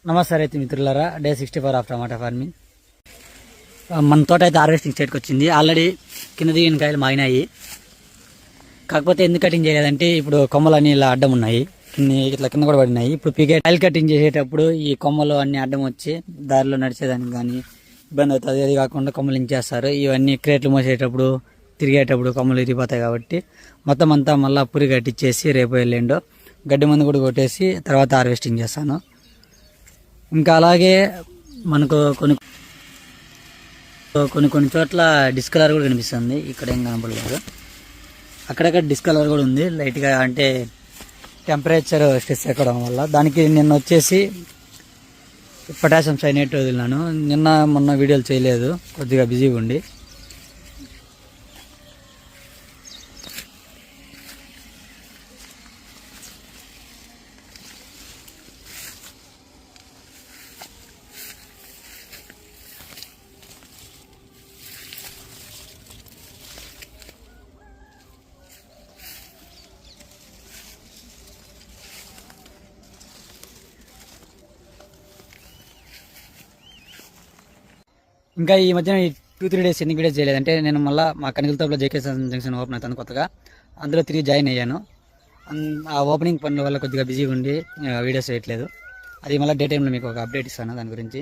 నమస్తే రైతు మిత్రులారా, డే 64 ఆఫ్ టమాటా ఫార్మింగ్. మన తోట అయితే హార్వెస్టింగ్ స్టేట్కి వచ్చింది. ఆల్రెడీ కింద దిగిన కాయలు మాగినాయి. కాకపోతే ఎందుకు కటింగ్ చేయలేదంటే ఇప్పుడు కొమ్మలు అన్నీ ఇలా అడ్డం ఉన్నాయి, ఇట్లా కింద కూడా పడినాయి. ఇప్పుడు కాయలు కటింగ్ చేసేటప్పుడు ఈ కొమ్మలు అన్ని అడ్డం వచ్చి దారిలో నడిచేదానికి కానీ ఇబ్బంది అవుతుంది. అది కాకుండా కొమ్మలు ఇంచేస్తారు. ఇవన్నీ క్రేట్లు మోసేటప్పుడు తిరిగేటప్పుడు కొమ్మలు ఇరిగిపోతాయి. కాబట్టి మొత్తం అంతా మళ్ళీ పురి కట్టించేసి రేపు ఎల్లుండో గడ్డి మందు కూడా కొట్టేసి తర్వాత హార్వెస్టింగ్ చేస్తాను. ఇంకా అలాగే మనకు కొన్ని చోట్ల డిస్కలర్ కూడా కనిపిస్తుంది. ఇక్కడ ఏం కనపడలేదు, అక్కడక్కడ డిస్కలర్ కూడా ఉంది లైట్గా. అంటే టెంపరేచర్ స్ట్రెస్ ఎక్కడం వల్ల. దానికి నిన్న వచ్చేసి పొటాషియం సైనేట్ వదిలినాను. నిన్న మొన్న వీడియోలు చేయలేదు, కొద్దిగా బిజీగా ఉండి. ఇంకా ఈ మధ్యన 2-3 డేస్ ఎందుకు వీడియోస్ చేయలేదంటే నేను మళ్ళీ మా కనికలతోపులో జేకే జంక్షన్ ఓపెన్ అవుతాను కొత్తగా, అందులో తిరిగి జాయిన్ అయ్యాను. ఆ ఓపెనింగ్ పనుల వల్ల కొద్దిగా బిజీగా ఉండి వీడియోస్ చేయట్లేదు. అది మళ్ళీ డే టైంలో మీకు ఒక అప్డేట్ ఇస్తాను దాని గురించి.